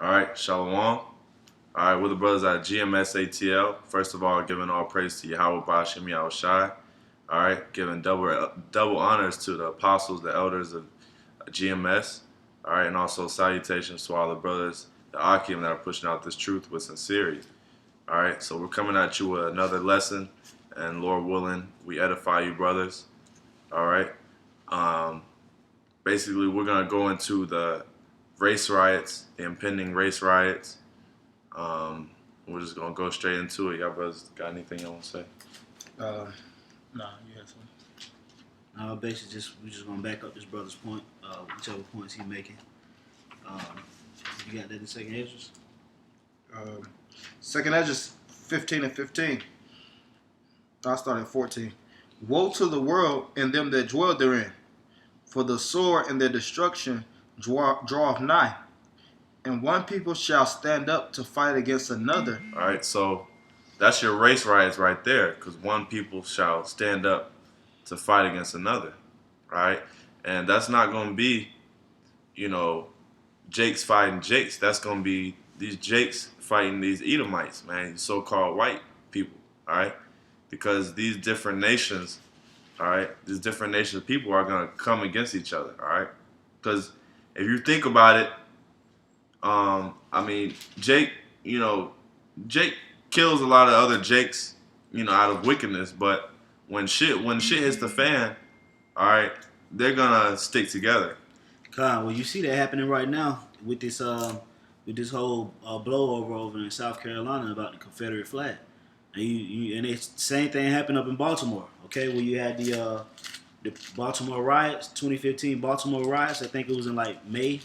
All right, Shalom. All right, we're the brothers at GMS ATL. First of all, giving all praise to YAHAWAH, BAHASHAM, YAHAWASHI. All right, giving double honors to the apostles, the elders of GMS. All right, and also salutations to all the brothers, the Akim, that are pushing out this truth with sincerity. All right, so we're coming at you with another lesson, and Lord willing, we edify you, brothers. All right. Um, Basically, we're gonna go into the race riots, the impending race riots. We're just gonna go straight into it. Y'all brothers got anything you want to say? Nah, you had some. Basically, we're just gonna back up this brother's point, whichever points he's making. You got that in second Ezra's? Second Edges 15 and 15. I'll start at 14. Woe to the world and them that dwell therein, for the sword and their destruction draweth nigh, and one people shall stand up to fight against another. All right, so that's your race riots right there, because one people shall stand up to fight against another, right? And that's not going to be, Jakes fighting Jakes. That's going to be these Jakes fighting these Edomites, man, these so-called white people, all right? Because these different nations, all right, these different nations of people are going to come against each other, all right? Because if you think about it, Jake, Jake kills a lot of other Jakes, out of wickedness. But when shit hits the fan, all right, they're gonna stick together. Well, you see that happening right now with this whole blowover over in South Carolina about the Confederate flag, and it's the same thing happened up in Baltimore. Okay, where you had the Baltimore riots, 2015 Baltimore riots. I think it was in like May.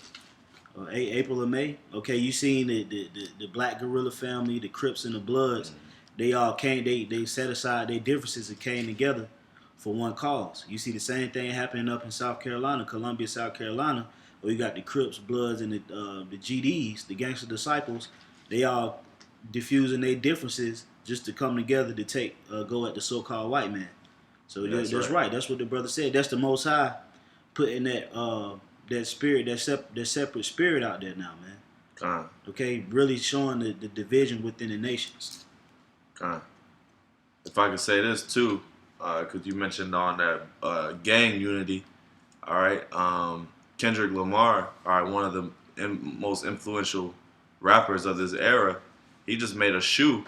April or May. Okay, you seen the Black Guerrilla family, the Crips and the Bloods. They all came. They set aside their differences and came together for one cause. You see the same thing happening up in South Carolina, Columbia, South Carolina, where you got the Crips, Bloods, and the GDs, the Gangster Disciples. They all diffusing their differences just to come together to go at the so-called white man. So yeah, that's right. That's what the brother said. That's the Most High putting that spirit, that separate spirit out there now, man. Okay, really showing the division within the nations. If I could say this too, because you mentioned on that gang unity, all right. Kendrick Lamar, all right, one of the most influential rappers of this era, he just made a shoe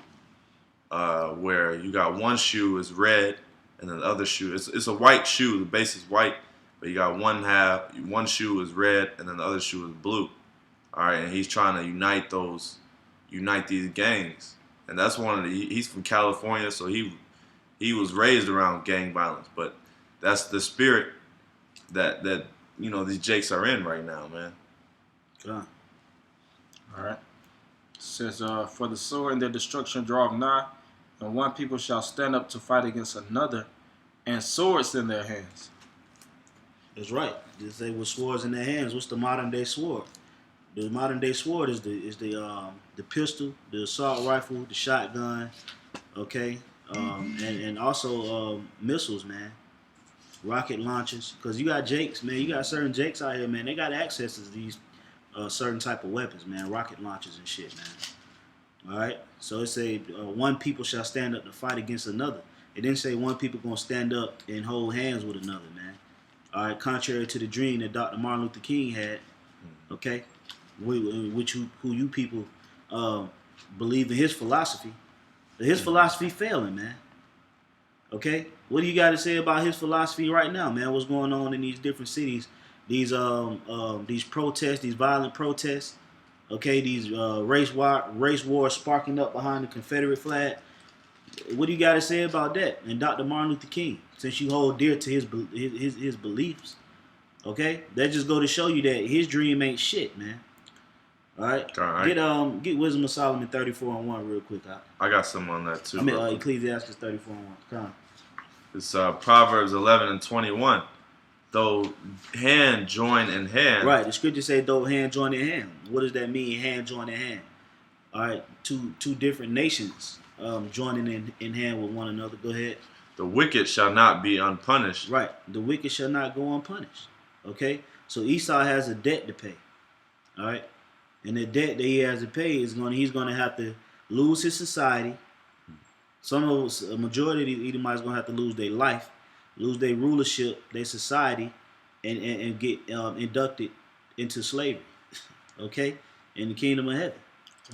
where you got one shoe is red and then the other shoe it's a white shoe. The base is white. But you got one shoe is red, and then the other shoe is blue. All right, and he's trying to unite these gangs, and that's he's from California, so he was raised around gang violence, but that's the spirit that these Jakes are in right now, man. All right. It says, for the sword and their destruction draweth nigh, and one people shall stand up to fight against another, and swords in their hands. That's right. They say with swords in their hands. What's the modern day sword? The modern day sword is the pistol, the assault rifle, the shotgun, okay, and also missiles, man, rocket launchers. Because you got Jakes, man. You got certain Jakes out here, man. They got access to these certain type of weapons, man, rocket launchers and shit, man. All right. So it say one people shall stand up to fight against another. It didn't say one people gonna stand up and hold hands with another, man. All right, contrary to the dream that Dr. Martin Luther King had, okay, who you people believe in his philosophy. His philosophy failing, man. Okay, what do you got to say about his philosophy right now, man? What's going on in these different cities? These protests, these violent protests. Okay, these race wars sparking up behind the Confederate flag. What do you got to say about that? And Dr. Martin Luther King, since you hold dear to his beliefs, okay, that just go to show you that his dream ain't shit, man. All right. Get Wisdom of Solomon 34:1 real quick. I got some on that too. Ecclesiastes 34:1. Come on. It's Proverbs 11:21. Though hand join in hand. Right. The scripture say though hand join in hand. What does that mean? Hand join in hand. All right. Two different nations joining in hand with one another. Go ahead. The wicked shall not be unpunished. Right. The wicked shall not go unpunished. Okay. So Esau has a debt to pay. All right. and the debt that he has to pay he's gonna have to lose his society. Some of us, a majority of these Edomites gonna have to lose their life, lose their rulership, their society, and get inducted into slavery. Okay, in the kingdom of heaven.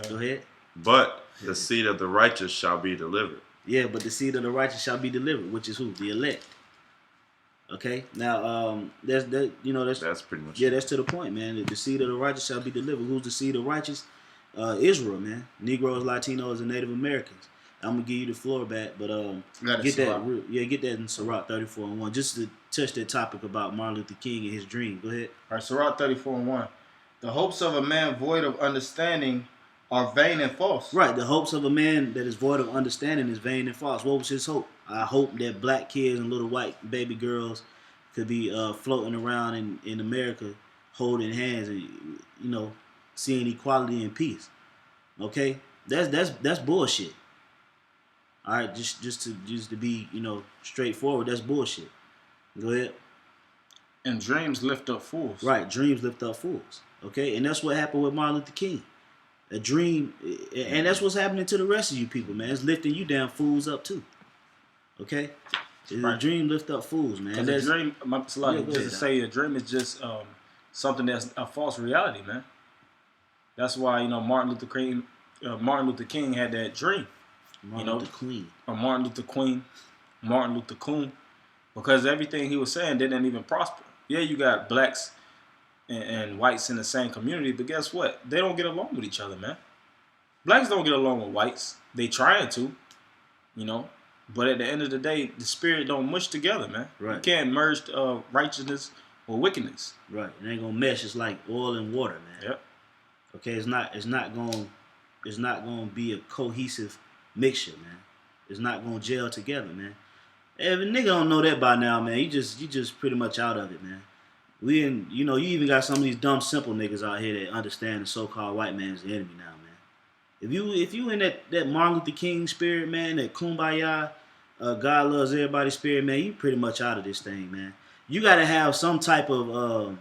Go ahead. But the seed of the righteous shall be delivered. Yeah, but the seed of the righteous shall be delivered, which is who? The elect. Okay. Now, that's pretty much. Yeah, that's to the point, man. The seed of the righteous shall be delivered. Who's the seed of the righteous? Israel, man. Negroes, Latinos, and Native Americans. I'm gonna give you the floor back, but get that in Sirach 34:1, just to touch that topic about Martin Luther King and his dream. Go ahead. All right, Sirach 34:1. The hopes of a man void of understanding are vain and false. Right. The hopes of a man that is void of understanding is vain and false. What was his hope? I hope that black kids and little white baby girls could be floating around in America holding hands and seeing equality and peace. Okay? That's bullshit. All right, just to be straightforward, that's bullshit. Go ahead. And dreams lift up fools. Right, dreams lift up fools. Okay, and that's what happened with Martin Luther King. A dream, and that's what's happening to the rest of you people, man. It's lifting you damn fools up too. Okay, a dream lift up fools, man. Because a dream, a dream is just something that's a false reality, man. That's why Martin Luther King had that dream. Martin Luther Queen. Or Martin Luther Queen, Martin Luther Coon, because everything he was saying didn't even prosper. Yeah, you got blacks and whites in the same community, but guess what? They don't get along with each other, man. Blacks don't get along with whites. They trying to, but at the end of the day, the spirit don't mush together, man. Right. You can't merge righteousness or wickedness. Right. It ain't gonna mesh. It's like oil and water, man. Yep. Okay. It's not gonna be a cohesive mixture, man. It's not gonna gel together, man. If a nigga don't know that by now, man, you just pretty much out of it, man. You even got some of these dumb, simple niggas out here that understand the so-called white man is the enemy now, man. If you in that Martin Luther King spirit, man, that kumbaya, God loves everybody spirit, man, you pretty much out of this thing, man. You gotta have some type of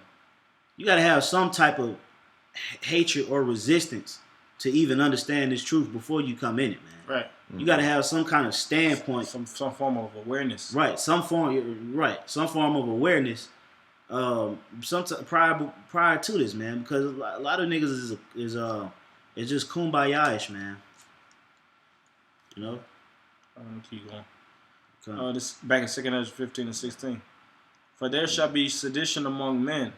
hatred or resistance to even understand this truth before you come in it, man. Right. You got to have some kind of standpoint, some form of awareness. Right. Some form of awareness. Prior to this, man, because a lot of niggas is just kumbaya-ish, man. I'm gonna keep going. Okay. This back in 2 Ezra 15 and 16. For there shall be sedition among men,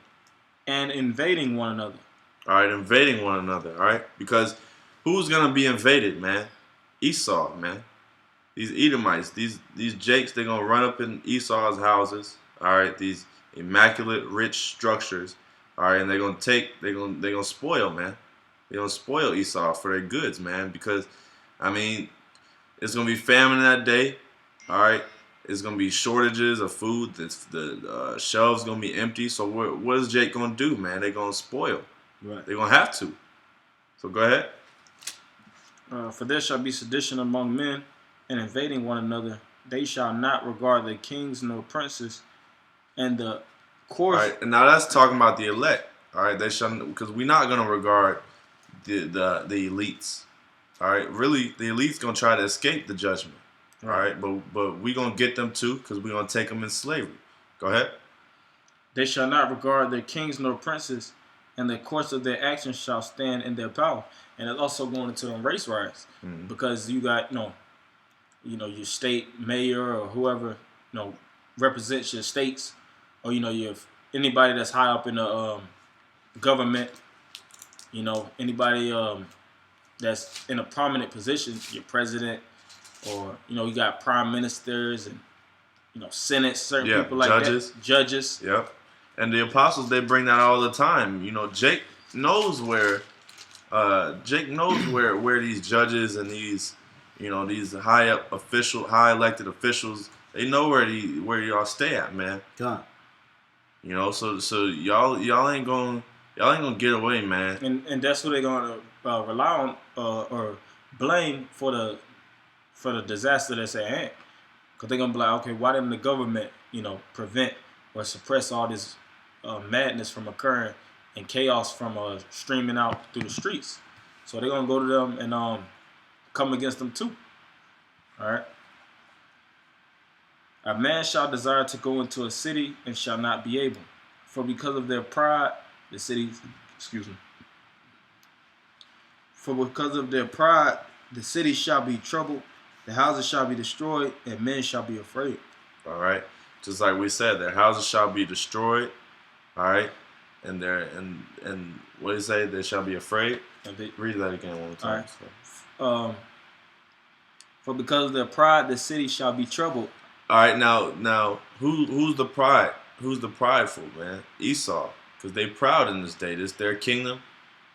and invading one another. All right, invading one another. All right, because who's gonna be invaded, man? Esau, man. These Edomites, these Jakes, they're gonna run up in Esau's houses. All right, these immaculate, rich structures. All right, and they're gonna spoil, man. They're gonna spoil Esau for their goods, man. Because, it's gonna be famine that day. All right, it's gonna be shortages of food. The shelves gonna be empty. So what is Jake gonna do, man? They're gonna spoil. Right. They're gonna have to. So go ahead. For there shall be sedition among men, and invading one another. They shall not regard the kings nor princes, and the course. All right, and now that's talking about the elect. All right, they shall, because we're not gonna regard the elites. All right, really, the elites gonna try to escape the judgment. All right, but we gonna get them too, because we're gonna take them in slavery. Go ahead. They shall not regard their kings nor princes, and the course of their actions shall stand in their power. And it's also going into race riots, because you got your state mayor or whoever represents your states, or you have anybody that's high up in the government, anybody that's in a prominent position, your president, or you got prime ministers and senate, certain people like judges. Yep. And the apostles, they bring that all the time. Jake knows where these judges and these high elected officials, they know where y'all stay at, man. God. So y'all ain't gonna get away, man. And that's what they're gonna rely on or blame for the disaster that's at hand. Because they're gonna be like, okay, why didn't the government prevent or suppress all this madness from occurring and chaos from streaming out through the streets. So they're gonna go to them and come against them too. All right. A man shall desire to go into a city and shall not be able, for because of their pride, the cities, excuse me. For because of their pride, the city shall be troubled, the houses shall be destroyed, and men shall be afraid. All right. Just like we said, their houses shall be destroyed. All right. And what do you say? They shall be afraid. Read that again one more time. All right. For because of their pride, the city shall be troubled. All right. Now, who's the pride? Who's the prideful, man? Esau, because they proud in this day. This their kingdom.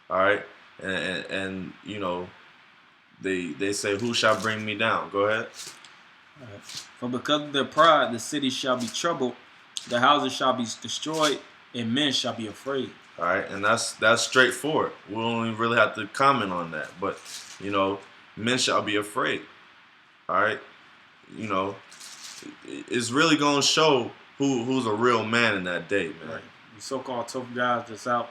All right. And you know, they say, who shall bring me down? Go ahead. Right. For because of their pride, the city shall be troubled, the houses shall be destroyed, and men shall be afraid. All right, and that's straightforward. We don't even really have to comment on that. But you know, men shall be afraid. All right, you know, it's really gonna show who's a real man in that day, man. Right. The so-called tough guys that's out,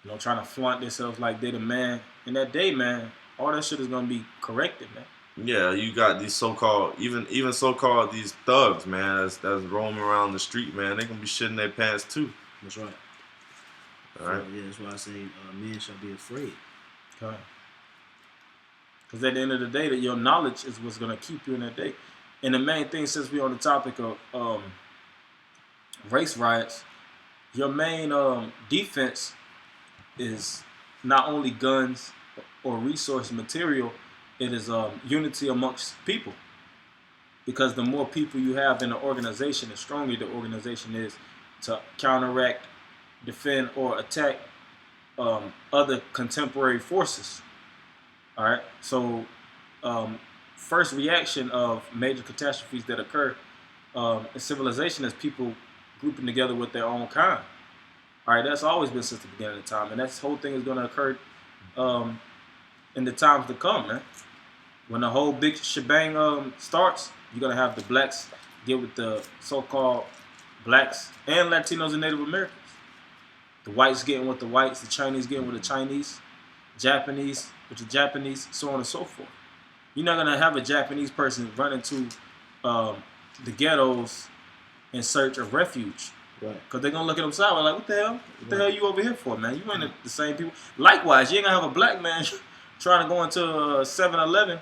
you know, trying to flaunt themselves like they're the man. In that day, man, all that shit is gonna be corrected, man. Yeah, you got these so-called, even so-called these thugs, man, that's roaming around the street, man. They gonna be shitting their pants too. That's right. All right. So, yeah, that's why I say men shall be afraid. Okay. Because at the end of the day, that your knowledge is what's gonna keep you in that day. And the main thing, since we're on the topic of race riots, your main defense is not only guns or resource material. It is unity amongst people, because the more people you have in an organization, the stronger the organization is to counteract, defend, or attack other contemporary forces. All right. So, first reaction of major catastrophes that occur in civilization is people grouping together with their own kind. All right. That's always been since the beginning of time, and that whole thing is going to occur in the times to come, man. When the whole big shebang starts, you're going to have the blacks get with the so-called blacks and Latinos and Native Americans. The whites getting with the whites, the Chinese getting with the Chinese, Japanese with the Japanese, so on and so forth. You're not going to have a Japanese person run into the ghettos in search of refuge. Right. Because they're going to look at them sideways like, what the hell? What the hell you over here for, man? You ain't the same people. Likewise, you ain't going to have a black man trying to go into a 7-Eleven,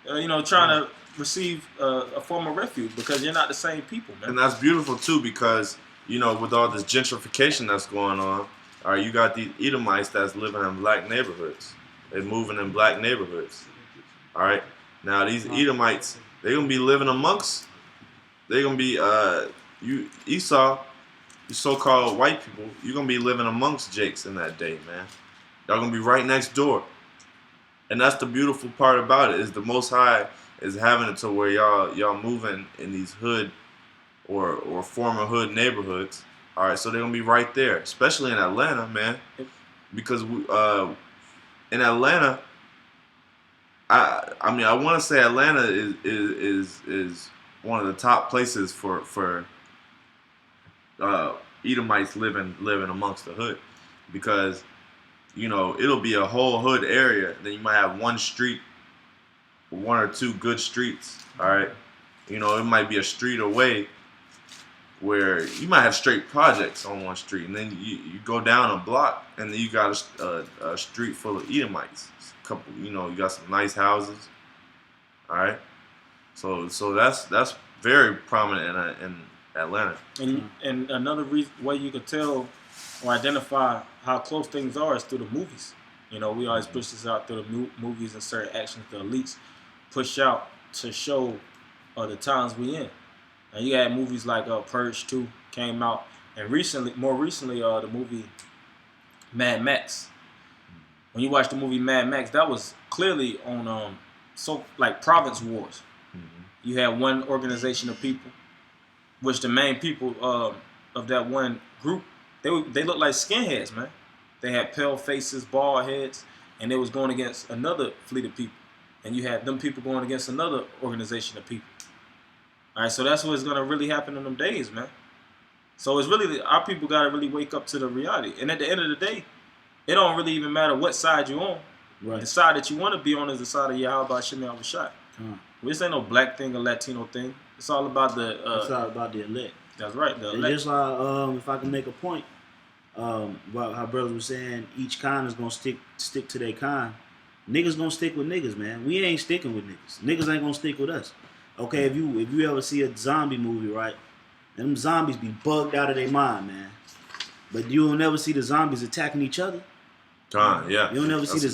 trying to receive a form of refuge, because you're not the same people, man. And that's beautiful too, because you know, with all this gentrification that's going on, all right, you got these Edomites that's living in black neighborhoods. They're moving in black neighborhoods. All right, now these Edomites, they're gonna be living amongst. They're gonna be you Esau, you so-called white people. You're gonna be living amongst Jakes in that day, man. Y'all gonna be right next door. And that's the beautiful part about it, is the Most High is having it to where y'all moving in these hood or former hood neighborhoods. All right, so they're gonna be right there, especially in Atlanta, man, because in Atlanta, I mean I want to say Atlanta is one of the top places for Edomites living amongst the hood, because you know, it'll be a whole hood area. Then you might have one street, one or two good streets. All right, you know, it might be a street away where you might have straight projects on one street, and then you go down a block, and then you got a street full of Edomites. A couple, you know, you got some nice houses. All right, so that's very prominent in Atlanta. And another way you could tell or identify how close things are is through the movies. You know, we always push this out through the movies and certain actions the elites push out to show the times we in. And you had movies like Purge 2 came out, and more recently, the movie Mad Max. When you watch the movie Mad Max, that was clearly on province wars. Mm-hmm. You had one organization of people, which the main people of that one group, they looked like skinheads, man. They had pale faces, bald heads, and they was going against another fleet of people. And you had them people going against another organization of people. All right, so that's what's going to really happen in them days, man. So it's really our people gotta really wake up to the reality. And at the end of the day, it don't really even matter what side you're on. Right. The side that you want to be on is the side of YAHAWASHI, YAHAWASHI. This ain't no black thing or Latino thing. It's all about the. It's all about the elect. That's right. The And elect. just like if I can make a point about how brothers was saying, each kind is gonna stick to their kind. Niggas gonna stick with niggas, man. We ain't sticking with niggas. Niggas ain't gonna stick with us. Okay, if you ever see a zombie movie, right? Them zombies be bugged out of their mind, man. But you'll never see the zombies attacking each other. Yeah. You'll never see the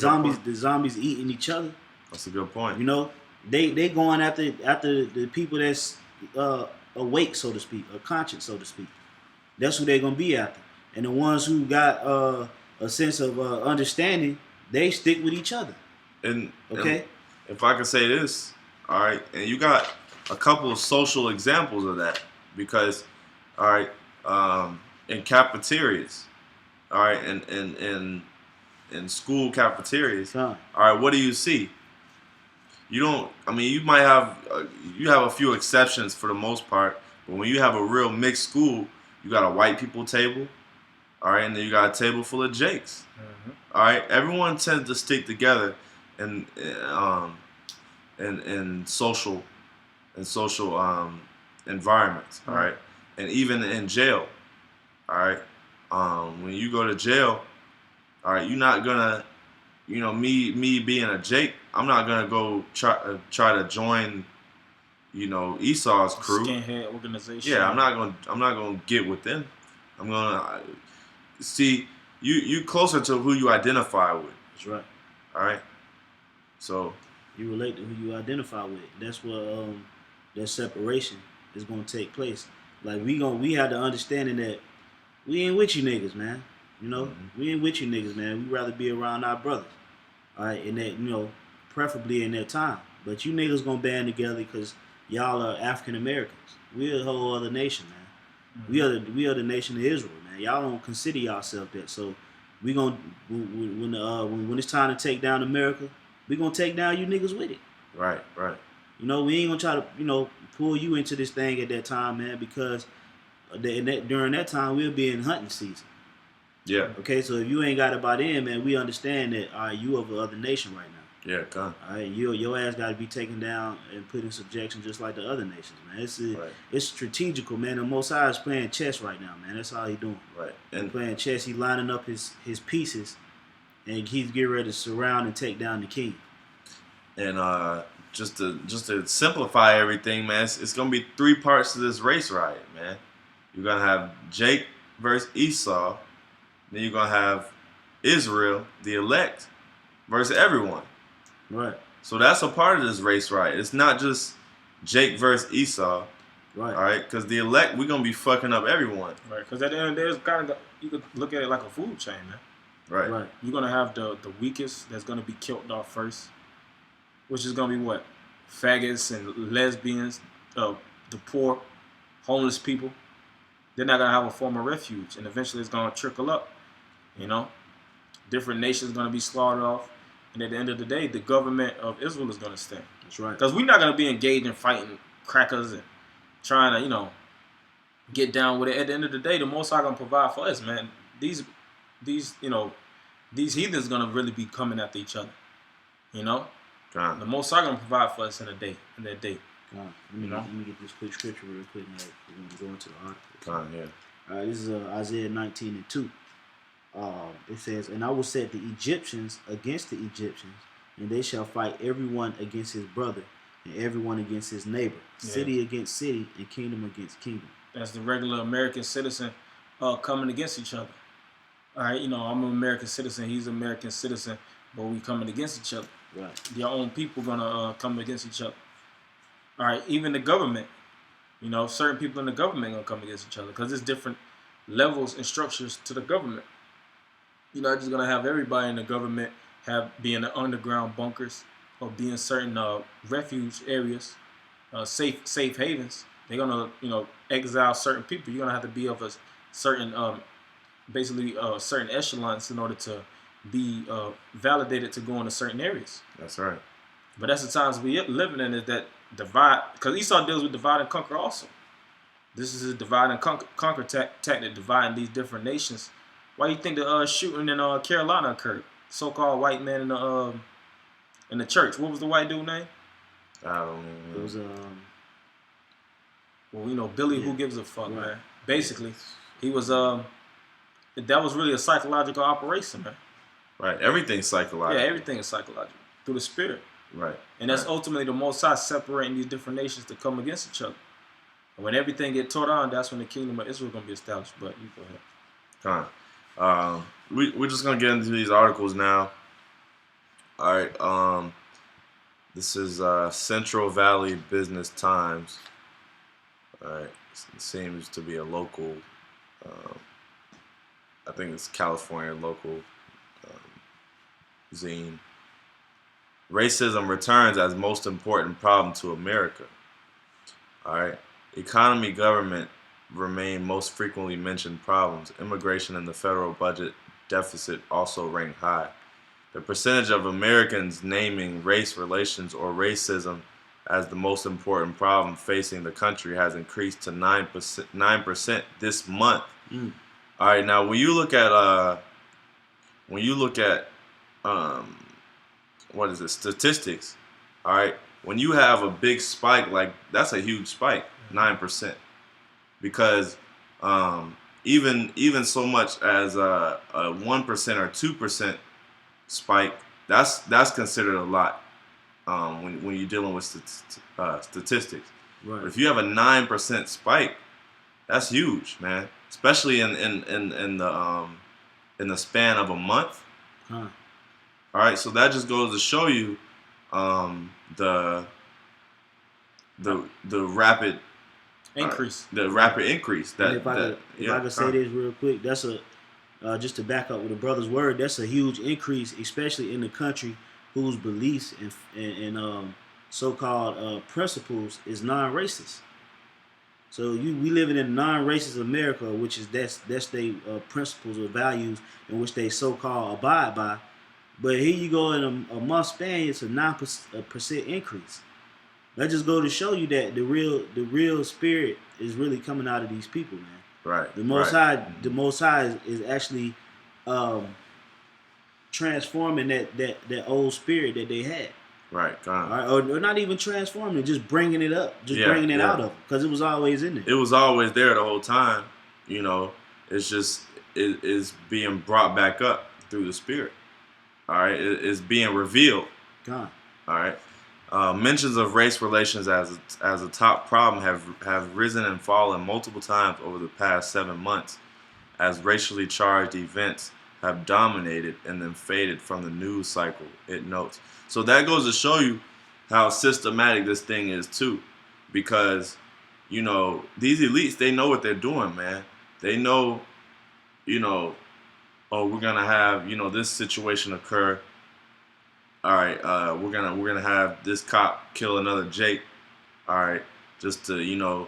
zombies eating each other. That's a good point. You know, they going after the people that's awake, so to speak, or conscious, so to speak. That's who they're gonna be after. And the ones who got a sense of understanding, they stick with each other. And okay, if I can say this, all right, and you got a couple of social examples of that because, all right, in cafeterias, all right, in school cafeterias, all right, what do you see? You don't. I mean, you might have a few exceptions for the most part, but when you have a real mixed school, you got a white people table, all right, and then you got a table full of Jakes. All right, everyone tends to stick together in social environments. All right, and even in jail. All right, when you go to jail, all right, you're not gonna, me being a Jake, I'm not gonna go try to join, Esau's crew. Skinhead organization. Yeah, I'm not gonna get with them. I'm gonna see you closer to who you identify with. That's right. All right. So you relate to who you identify with. That's what that separation is gonna take place. Like we had the understanding that we ain't with you niggas, man. We ain't with you niggas, man. We'd rather be around our brothers. All right, and that, preferably in that time. But you niggas gonna band together because y'all are African Americans. We're a whole other nation, man. We are the nation of Israel, man. Y'all don't consider yourself that. So we gonna when it's time to take down America, we gonna take down you niggas with it. Right. We ain't gonna try to pull you into this thing at that time, man, because during that time we'll be in hunting season. Yeah. Okay, so if you ain't got it by then, man, we understand that you of another nation right now. Yeah, come. All right, your ass got to be taken down and put in subjection just like the other nations, man. It's strategical, man. The Most High is playing chess right now, man. That's all he doing. Right. And playing chess, he lining up his pieces, and he's getting ready to surround and take down the king. And just to simplify everything, man, it's gonna be 3 parts to this race riot, man. You're gonna have Jake versus Esau. Then you're gonna have Israel, the elect, versus everyone. Right. So that's a part of this race riot. It's not just Jake versus Esau. Right. All right, because the elect, we're gonna be fucking up everyone. Right. Because at the end of the day, it's kind of, you could look at it like a food chain, man. Right. You're gonna have the weakest that's gonna be killed off first, which is gonna be what? Faggots and lesbians, the poor, homeless people. They're not gonna have a form of refuge, and eventually it's gonna trickle up. Different nations gonna be slaughtered off, and at the end of the day, the government of Israel is gonna stand. That's right. Because we're not gonna be engaged in fighting crackers and trying to, get down with it. At the end of the day, the Most High gonna provide for us, man. These heathens gonna really be coming after each other. The Most High gonna provide for us in that day. Let me get this quick scripture real quick, man. We're going to go into the article. Yeah. All right, this is Isaiah 19:2. It says, "And I will set the Egyptians against the Egyptians, and they shall fight everyone against his brother, and everyone against his neighbor, city against city, and kingdom against kingdom." That's the regular American citizen coming against each other. All right, I'm an American citizen. He's an American citizen, but we coming against each other. Right. Your own people gonna come against each other. All right, even the government. Certain people in the government gonna come against each other because there's different levels and structures to the government. You're not just gonna have everybody in the government be in the underground bunkers or be in certain refuge areas, safe havens. They're gonna exile certain people. You're gonna have to be of a certain certain echelons in order to be validated to go into certain areas. That's right. But that's the times we living in, is that divide, because Esau deals with divide and conquer also. This is a divide and conquer tactic, dividing these different nations. Why do you think the shooting in Carolina occurred? So-called white man in the church. What was the white dude name? I don't know. It was Well, you know, Billy. Yeah. Who gives a fuck, Right. man? Basically, he was that was really a psychological operation, man. Right. Everything's psychological. Yeah, everything is psychological through the spirit, Right. and that's right. ultimately the Most High separating these different nations to come against each other. And when everything get tore down, that's when the kingdom of Israel is gonna be established. But you go ahead. We're just gonna get into these articles now. All right. This is Central Valley Business Times. All right. It seems to be a local. I think it's California local zine. Racism returns as most important problem to America. All right. Economy, government remain most frequently mentioned problems. Immigration and the federal budget deficit also rank high. The percentage of Americans naming race relations or racism as the most important problem facing the country has increased to 9% this month. All right, now when you look at what is it, statistics, all right, when you have a big spike, like that's a huge spike, 9%, because even so much as a 1% or 2% spike, that's considered a lot when you're dealing with statistics. right. But if you have a 9% spike, that's huge, man. Especially in the span of a month. Huh. All right, so that just goes to show you the rapid Increase. the rapid increase. And if I could say this real quick, that's a just to back up with the brother's word, that's a huge increase, especially in the country whose beliefs and so-called principles is non-racist. So we living in a non-racist America, which is that's their principles or values in which they so-called abide by. But here you go in a month span, it's a 9% increase. That just go to show you that the real spirit is really coming out of these people, man. Right. The Most High is actually transforming that old spirit that they had. Right. All right? Or not even transforming it, just bringing it up, bringing it out of them, because it was always in there. It was always there the whole time. You know, it's just it is being brought back up through the spirit. All right, it's being revealed. God. All right. Mentions of race relations as a top problem have risen and fallen multiple times over the past 7 months, as racially charged events have dominated and then faded from the news cycle. It notes. So that goes to show you how systematic this thing is too, because you know these elites, they know what they're doing, man. They know, you know, oh, we're gonna have, you know, this situation occur. All right, we're gonna have this cop kill another Jake. All right, just to, you know,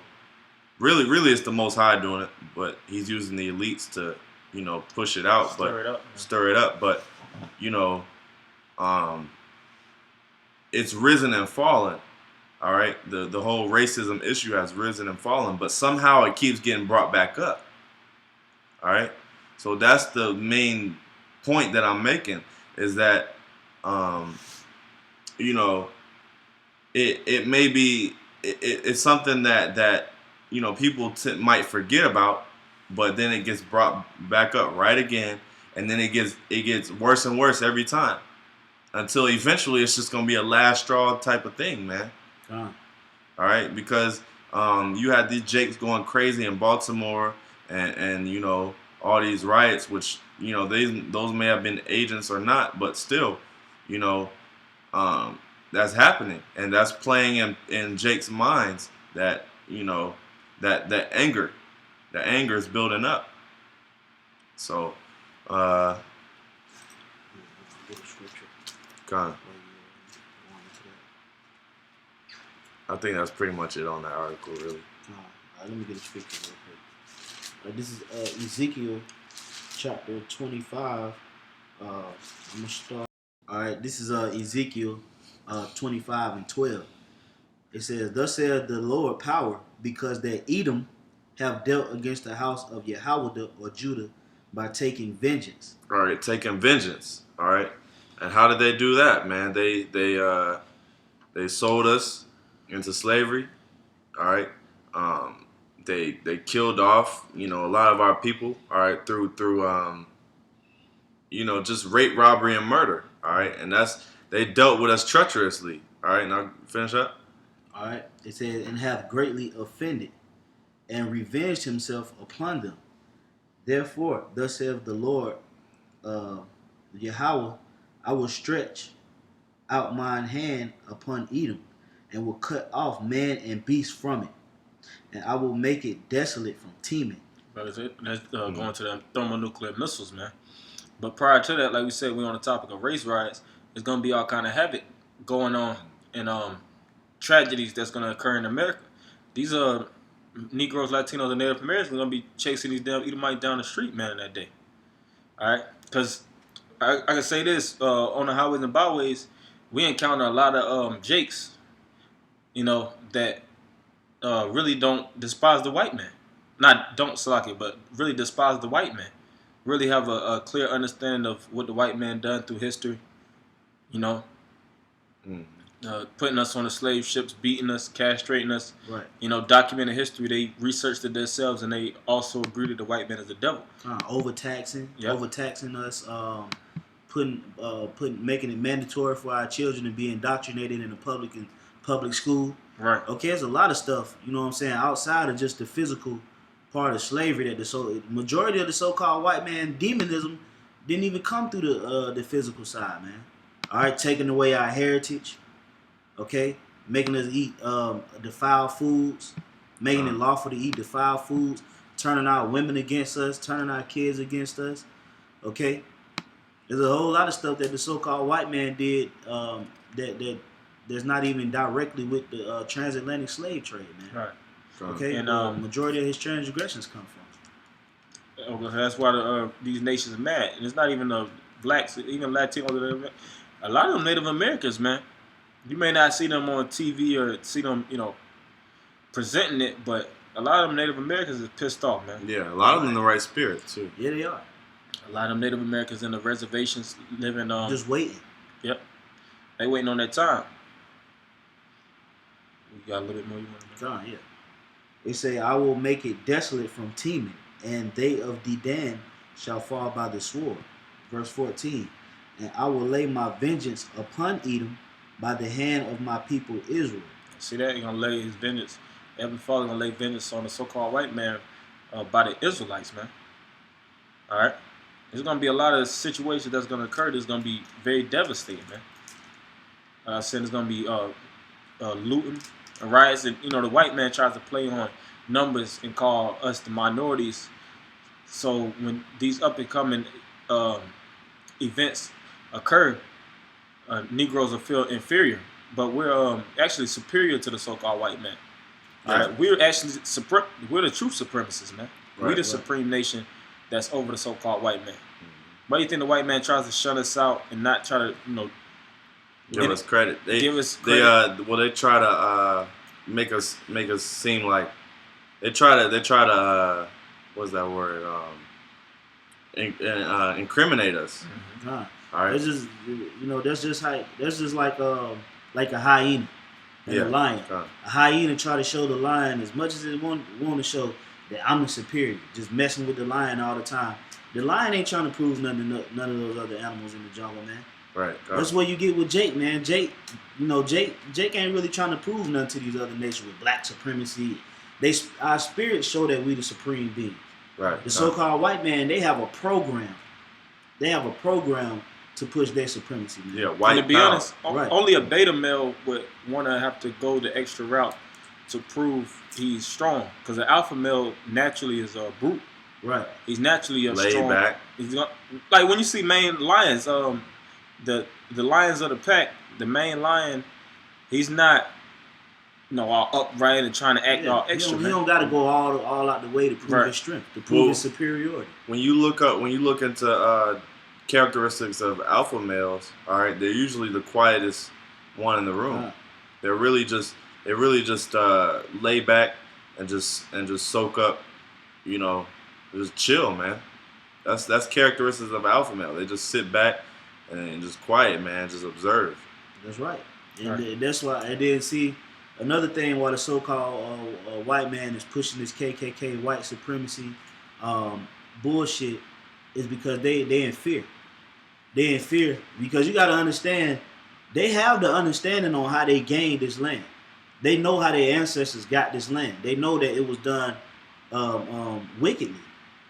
really it's the Most High doing it, but he's using the elites to, you know, push it out, stir it up. But you know, it's risen and fallen. All right, the whole racism issue has risen and fallen, but somehow it keeps getting brought back up. All right, so that's the main point that I'm making, is that you know, it may be it's something that you know people might forget about, but then it gets brought back up right again, and then it gets worse and worse every time, until eventually it's just gonna be a last straw type of thing, man. All right, because you had these Jakes going crazy in Baltimore, and you know, all these riots, which, you know, those may have been agents or not, but still, you know, that's happening, and that's playing in Jake's minds, that, you know, that anger is building up. So, God, I think that's pretty much it on that article, really. Let me get a scripture real quick. This is Ezekiel chapter 25. I'm gonna start. All right, this is Ezekiel 25 and 12. It says, "Thus saith the Lord power, because that Edom have dealt against the house of YAHAWAH or Judah by taking vengeance. All right, taking vengeance. All right, and how did they do that, man? They sold us into slavery. All right, they killed off a lot of our people. All right, through just rape, robbery, and murder. All right, and they dealt with us treacherously. All right, now finish up. All right, it says, and have greatly offended, and revenged himself upon them. Therefore, thus saith the Lord, Yahweh, I will stretch out mine hand upon Edom, and will cut off man and beast from it, and I will make it desolate from teeming. That's going to the thermonuclear missiles, man. But prior to that, like we said, we're on the topic of race riots. There's going to be all kind of havoc going on and tragedies that's going to occur in America. These are Negroes, Latinos, and Native Americans are going to be chasing these damn Edomites down the street, man, that day. All right? Because I can say this, on the highways and byways, we encounter a lot of Jakes, that really don't despise the white man. Not don't slack it, but really despise the white man. Really have a clear understanding of what the white man done through history. Putting us on the slave ships, beating us, castrating us. Right. Documenting history. They researched it themselves, and they also agreed that the white man is the devil. Overtaxing us, making it mandatory for our children to be indoctrinated in the public school. Right. Okay, there's a lot of stuff, outside of just the physical part of slavery that the majority of the so-called white man demonism didn't even come through the physical side, man. All right, taking away our heritage, okay, making us eat defiled foods, making it lawful to eat defiled foods, turning our women against us, turning our kids against us, okay. There's a whole lot of stuff that the so-called white man did that's not even directly with the transatlantic slave trade, man. Right. Okay, and majority of his transgressions come from. That's why these nations are mad, and it's not even the blacks, even Latinos. A lot of them Native Americans, man. You may not see them on TV or see them, presenting it, but a lot of them Native Americans is pissed off, man. Yeah, a lot of them in the right spirit too. Yeah, they are. A lot of them Native Americans in the reservations living just waiting. Yep, they waiting on their time. We got a little bit more you want to know? Yeah. They say, I will make it desolate from teeming, and they of Dedan shall fall by the sword. Verse 14. And I will lay my vengeance upon Edom by the hand of my people Israel. See that? He's going to lay his vengeance. Heavenly Father going to lay vengeance on the so-called white man by the Israelites, man. All right? There's going to be a lot of situations that's going to occur that's going to be very devastating, man. I said there's going to be looting, riots, and the white man tries to play on numbers and call us the minorities. So when these up and coming events occur, Negroes will feel inferior, but we're actually superior to the so-called white man. All right, we're actually we're the true supremacists, man. We're the supreme nation that's over the so-called white man. Why do you think the white man tries to shut us out and not try to give us credit? They try to make us seem like they try to what's that word? Incriminate us. Mm-hmm. All right. That's just that's just like a hyena and a lion. A hyena try to show the lion as much as it want to show that I'm the superior, just messing with the lion all the time. The lion ain't trying to prove none of those other animals in the jungle, man. Right. That's what you get with Jake, man. Jake ain't really trying to prove nothing to these other nations with black supremacy. Our spirits show that we the supreme being. Right. The so-called white man, they have a program. They have a program to push their supremacy, man. Yeah, white. And to be honest, only a beta male would want to have to go the extra route to prove he's strong, because the alpha male naturally is a brute. Right. He's naturally a laid strong. Back. Like when you see main lions, the lions of the pack, the main lion, he's not, all upright and trying to act all extra. He don't got to go all out the way to prove his strength, to prove his superiority. When you look into characteristics of alpha males, all right, they're usually the quietest one in the room. They're really just lay back, and just soak up, you know, just chill, man. That's characteristics of alpha male. They just sit back and just quiet, man, just observe. That's right. And that's why I didn't see another thing why the so-called white man is pushing this KKK white supremacy bullshit is because they in fear. They in fear because you got to understand they have the understanding on how they gained this land. They know how their ancestors got this land. They know that it was done wickedly.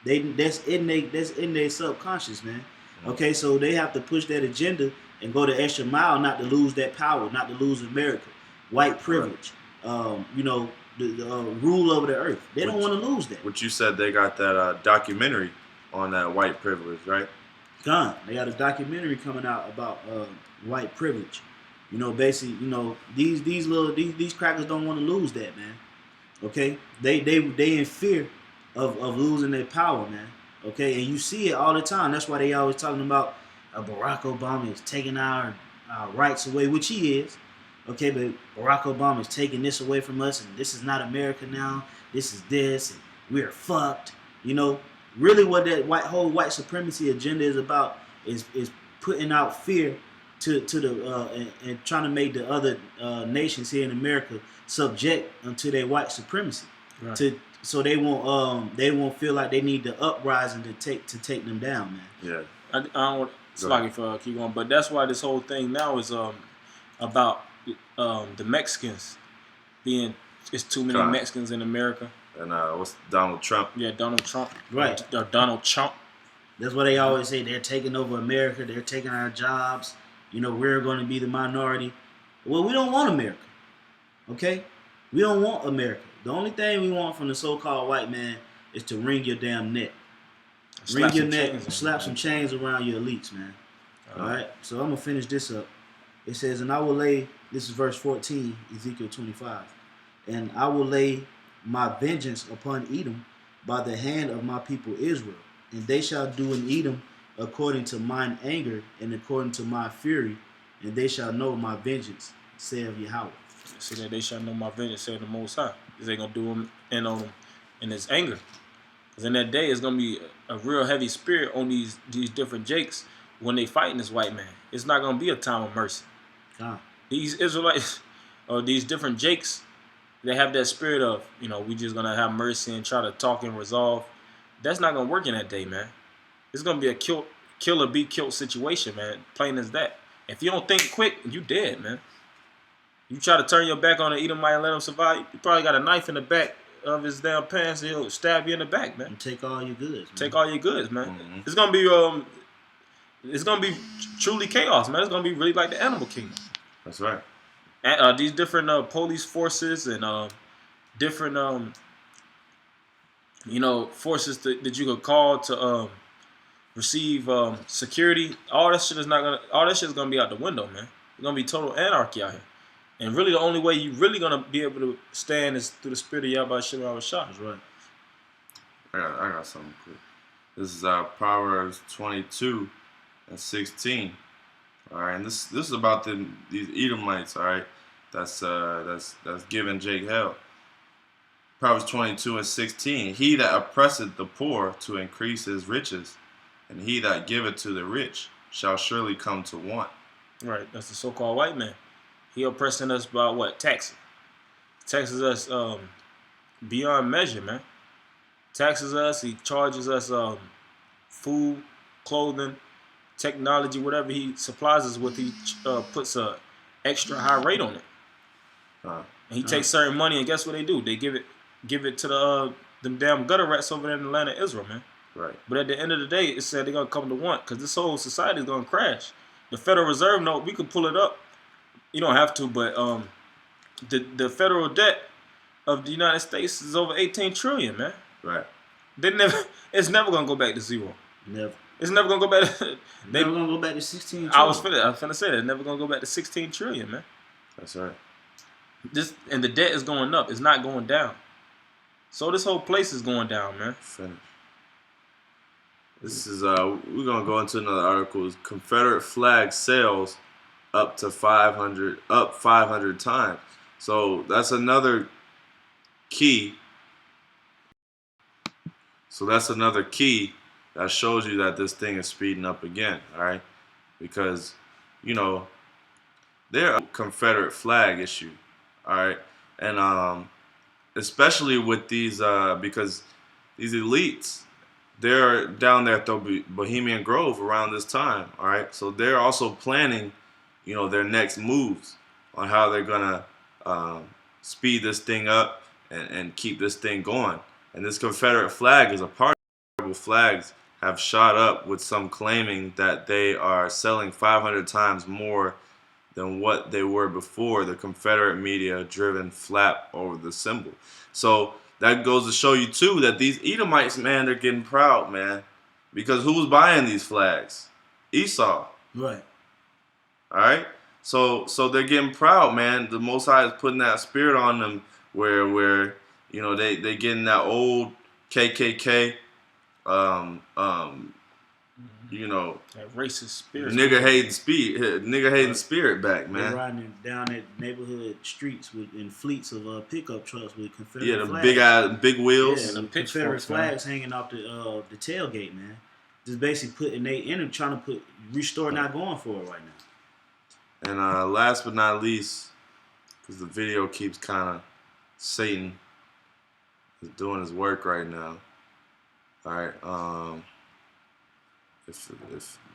That's in their subconscious, man. Okay, so they have to push that agenda and go the extra mile not to lose that power, not to lose America, white privilege, you know, the rule over the earth. They don't want to lose that. What you said, they got that documentary on that white privilege, right? Gone. They got a documentary coming out about white privilege. You know, basically, you know, these crackers don't want to lose that, man. Okay, they in fear of losing their power, man. Okay, and you see it all the time. That's why they always talking about Barack Obama is taking our rights away, which he is. Okay, but Barack Obama is taking this away from us, and this is not America now. This is this, and we're fucked. You know, really, what that whole white supremacy agenda is about is putting out fear to the and trying to make the other nations here in America subject unto their white supremacy. Right. So they won't feel like they need the uprising to take them down, man. Yeah. I don't want Sloggy for keep going, but that's why this whole thing now is about the Mexicans being it's too many Mexicans in America. And what's Donald Trump? Yeah, Donald Trump. Right. Or Donald Trump. That's why they always say they're taking over America. They're taking our jobs. You know, we're going to be the minority. Well, we don't want America. Okay? We don't want America. The only thing we want from the so-called white man is to wring your damn neck. Wring your neck, slap some chains around your elites, man. All right? So I'm going to finish this up. It says, and I will lay, this is verse 14, Ezekiel 25, and I will lay my vengeance upon Edom by the hand of my people Israel, and they shall do in Edom according to mine anger and according to my fury, and they shall know my vengeance, saith Yahawah. See that they shall know my vengeance, saith the Most High. Because they're going to do them in on them in his anger. Because in that day, it's going to be a real heavy spirit on these different Jakes when they fighting this white man. It's not going to be a time of mercy. These Israelites, or these different Jakes, they have that spirit of, you know, we just going to have mercy and try to talk and resolve. That's not going to work in that day, man. It's going to be a kill or be killed situation, man. Plain as that. If you don't think quick, you dead, man. You try to turn your back on the Edomite and let him survive, you probably got a knife in the back of his damn pants, and he'll stab you in the back, man. And take all your goods, man. Take all your goods, man. Mm-hmm. It's gonna be truly chaos, man. It's gonna be really like the Animal Kingdom. That's right. And, these different police forces and different you know, forces that you could call to receive security. All that shit is gonna be out the window, man. It's gonna be total anarchy out here. And really, the only way you really gonna be able to stand is through the spirit of YAHAWASHI. That's right. I got something quick. This is Proverbs 22 and 16. All right, and this is about these Edomites. All right, that's giving Jake hell. Proverbs 22 and 16. He that oppresseth the poor to increase his riches, and he that giveth to the rich shall surely come to want. Right, that's the so-called white man. He oppressing us by what? Taxes. Taxes us beyond measure, man. Taxes us. He charges us food, clothing, technology, whatever he supplies us with. He puts a extra high rate on it. And he takes certain money, and guess what they do? They give it to them damn gutter rats over there in the land of Israel, man. Right. But at the end of the day, it said they're gonna come to want because this whole society is gonna crash. The Federal Reserve note, we could pull it up. You don't have to, but the federal debt of the United States is over 18 trillion, man. Right. It's never gonna go back to zero. Never. It's never gonna go back to. Never gonna go back to 16 trillion. I was finna say that. It's never gonna go back to 16 trillion, man. That's right. And the debt is going up. It's not going down. So this whole place is going down, man. Finish. This is we're gonna go into another article. Confederate flag sails up 500 times. So that's another key So that's another key that shows you that this thing is speeding up again, all right? Because, you know, they're a Confederate flag issue, all right? And especially with these, because these elites, they're down there at the Bohemian Grove around this time, all right? So they're also planning, you know, their next moves on how they're gonna speed this thing up and keep this thing going. And this Confederate flag is a part of it. Flags have shot up, with some claiming that they are selling 500 times more than what they were before the Confederate media driven flap over the symbol. So that goes to show you too that these Edomites, man, they're getting proud, man. Because who was buying these flags? Esau. Right. All right? So they're getting proud, man. The Most High is putting that spirit on them where you know they getting that old KKK you know, That racist spirit. nigga hating spirit back, man. They're riding down at neighborhood streets in fleets of pickup trucks with Confederate Yeah, the flags. big wheels. Yeah, the Confederate flags hanging off the tailgate, man. Just basically putting they in trying to restore, not going for it right now. And last but not least, because the video keeps kind of, Satan is doing his work right now. All right.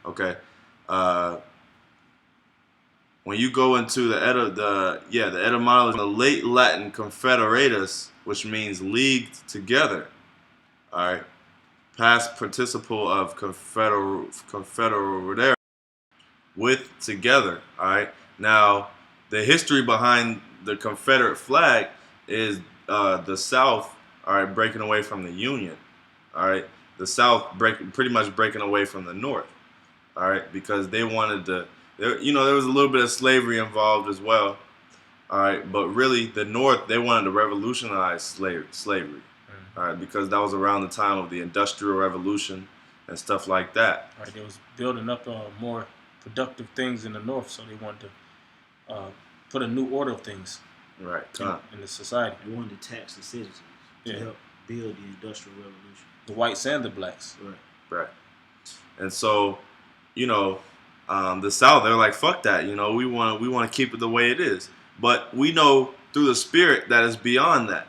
Okay. When you go into the etymology, the late Latin confederatus, which means leagued together. All right. Past participle of confederare, with, together. All right. Now, the history behind the Confederate flag is the South, all right, breaking away from the Union. All right. The South pretty much breaking away from the North, all right, because they wanted to, you know, there was a little bit of slavery involved as well, all right, but really the North, they wanted to revolutionize slavery, all right, because that was around the time of the Industrial Revolution and stuff like that. Right, they was building up more productive things in the North, so they wanted to put a new order of things, Right, in the society. They wanted to tax the citizens to help build the Industrial Revolution. The whites and the blacks. Right. And so, you know, the South, they're like, fuck that. You know, we want to keep it the way it is. But we know through the spirit that is beyond that.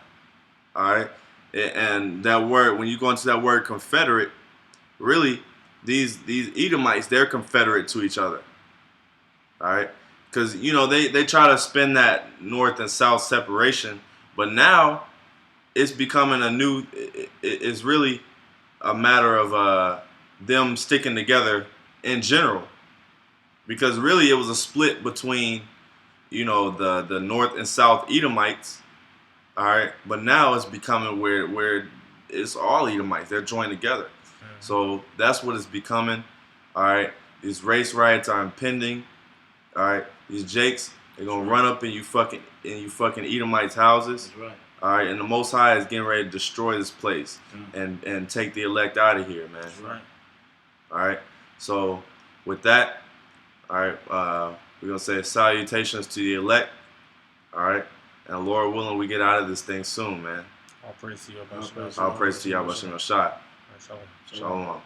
All right. And that word, when you go into that word Confederate, really, these Edomites, they're Confederate to each other. All right. Because, you know, they try to spin that North and South separation. But now it's becoming it's really a matter of them sticking together in general, because really it was a split between, you know, the North and South Edomites, all right, but now it's becoming where it's all Edomites, they're joined together. So that's what it's becoming, all right. These race riots are impending, all right. These Jakes, they're gonna run up in you fucking Edomites' houses. That's right. All right, and the Most High is getting ready to destroy this place and take the elect out of here, man. That's right. All right. So with that, all right, we're gonna say salutations to the elect. All right, and Lord willing, we get out of this thing soon, man. All praise to you, All praise to YAHAWASHI. Shalom. Shalom.